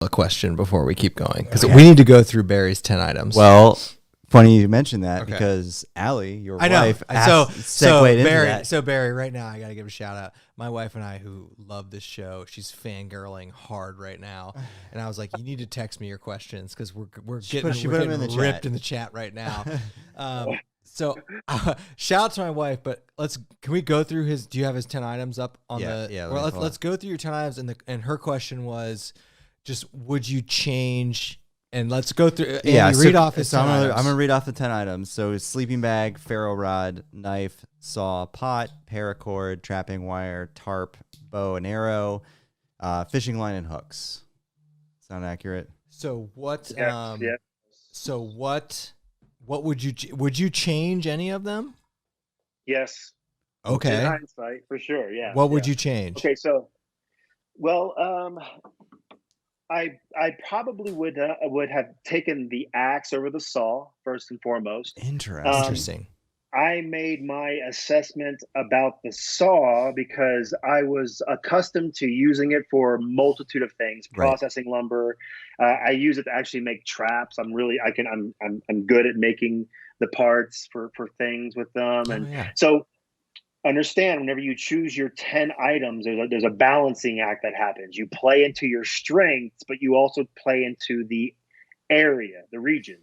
a question before we keep going because we need to go through Barry's 10 items. Well, funny you mentioned that because Allie, your wife, so into Barry, that. So Barry, right now I gotta give a shout out. My wife and I, who love this show, she's fangirling hard right now, and I was like, you need to text me your questions because we're getting ripped in the chat right now. So shout out to my wife, but can we go through his? Do you have his 10 items up on the? Yeah. Well, let's go through your 10 items, and her question was, just would you change? And let's go through. Read off his 10 items. I'm gonna read off the 10 items. So sleeping bag, ferro rod, knife, saw, pot, paracord, trapping wire, tarp, bow and arrow, fishing line and hooks. Sound accurate? So what? Yeah. So what would you change any of them? Yes. Okay. In hindsight, for sure. Yeah. What would you change? Okay. So, well, I probably would have taken the axe over the saw first and foremost. Interesting. I made my assessment about the saw because I was accustomed to using it for a multitude of things, processing lumber. I use it to actually make traps. I'm good at making the parts for things with them. So understand, whenever you choose your 10 items, there's a balancing act that happens. You play into your strengths, but you also play into the area, the region.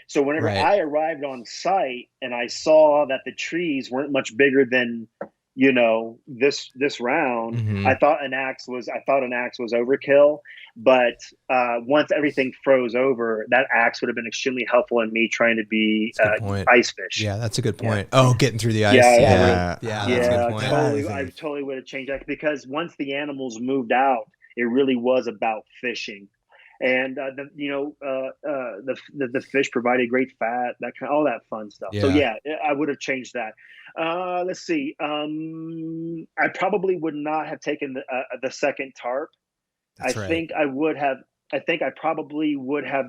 So whenever I arrived on site and I saw that the trees weren't much bigger than, this round, I thought an axe was overkill. But once everything froze over, that axe would have been extremely helpful in me trying to be ice fish. Yeah, that's a good point. Yeah. Oh, getting through the ice. Yeah, that's a good point. I totally would have changed that because once the animals moved out, it really was about fishing. And the fish provided great fat, all that fun stuff. Yeah. So I would have changed that. Let's see. I probably would not have taken the second tarp. I think I probably would have.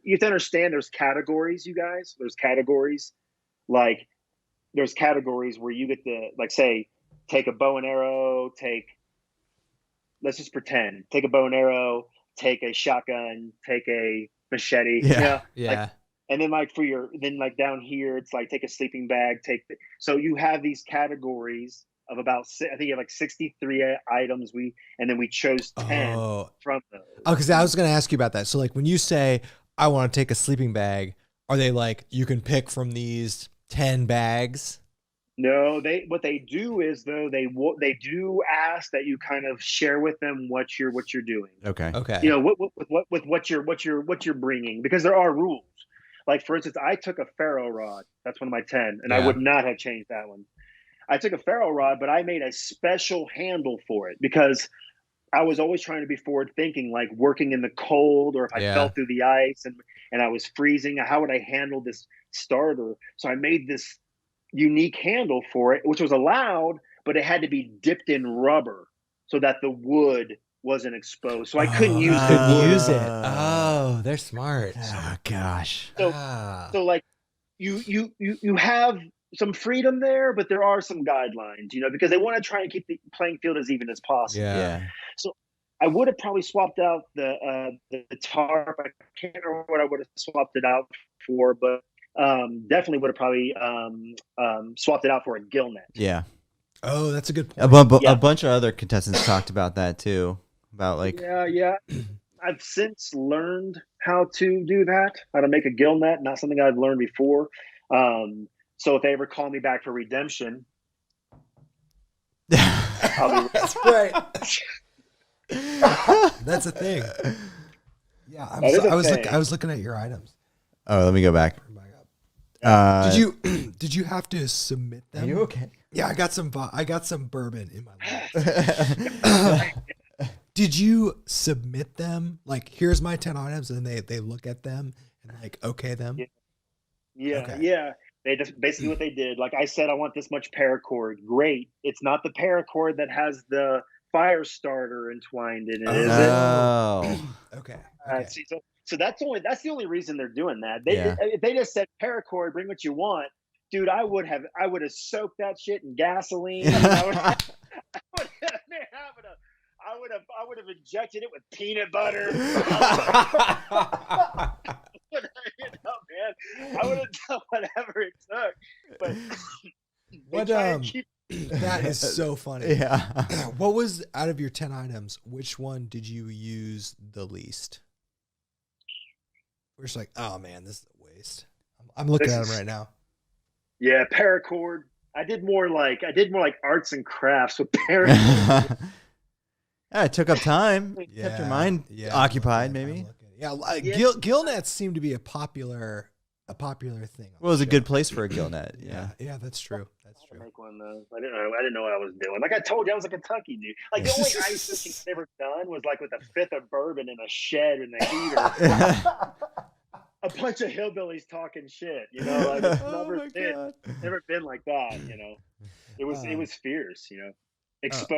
You have to understand, there's categories, you guys. There's categories, there's categories where you get to, say, take a bow and arrow. Let's just pretend. Take a bow and arrow. Take a shotgun, take a machete. Yeah. And then down here, it's take a sleeping bag, so you have these categories of about, I think you have 63 items. And then we chose 10 from those. Oh, because I was going to ask you about that. So when you say, I want to take a sleeping bag, are they you can pick from these 10 bags? No, what they do is, though, they do ask that you kind of share with them what you're doing. Okay. With what you're bringing, because there are rules. For instance, I took a ferro rod. That's one of my 10, and I would not have changed that one. I took a ferro rod, but I made a special handle for it because I was always trying to be forward thinking, working in the cold, or if I fell through the ice and I was freezing, how would I handle this starter? So I made this unique handle for it, which was allowed, but it had to be dipped in rubber so that the wood wasn't exposed. So I couldn't use it. Oh, they're smart. Oh gosh. So you have some freedom there, but there are some guidelines, because they want to try and keep the playing field as even as possible. Yeah. So I would have probably swapped out the tarp. I can't remember what I would have swapped it out for, but definitely would have probably swapped it out for a gill net. Yeah. Oh, that's a good point. A bunch of other contestants talked about that too. About Yeah. I've since learned how to do that, how to make a gill net. Not something I've learned before. So if they ever call me back for redemption, that's right. That's a thing. Yeah, I was looking at your items. Oh, let me go back. Did you have to submit them? Are you okay? Yeah, I got some bourbon in my mouth. Did you submit them? Here's my 10 items, and they look at them and okay them? Yeah. Okay. Yeah. They just basically what they did. I said, I want this much paracord. Great. It's not the paracord that has the fire starter entwined in it, is it? Oh. Okay. So that's the only reason they're doing that. If they just said paracord, bring what you want, dude, I would have I would have injected it with peanut butter. Man, I would have done whatever it took. But that is so funny. Yeah. What was, out of your 10 items, which one did you use the least? We're just like, oh man, this is a waste. I'm looking at them right now. Yeah, paracord. I did more like arts and crafts with paracord. Yeah, it took up time. Kept your mind occupied, maybe. Gill nets seem to be a popular thing. Well, it was a good place for a gill net. Yeah, that's true. That's true. Make one though. I didn't know what I was doing. Like I told you, I was a Kentucky dude. Like the only ice fishing I've ever done was like with a fifth of bourbon in a shed in the heater. A bunch of hillbillies talking shit, you know. Like it's never been like that, you know. It was fierce, you know. Exposed.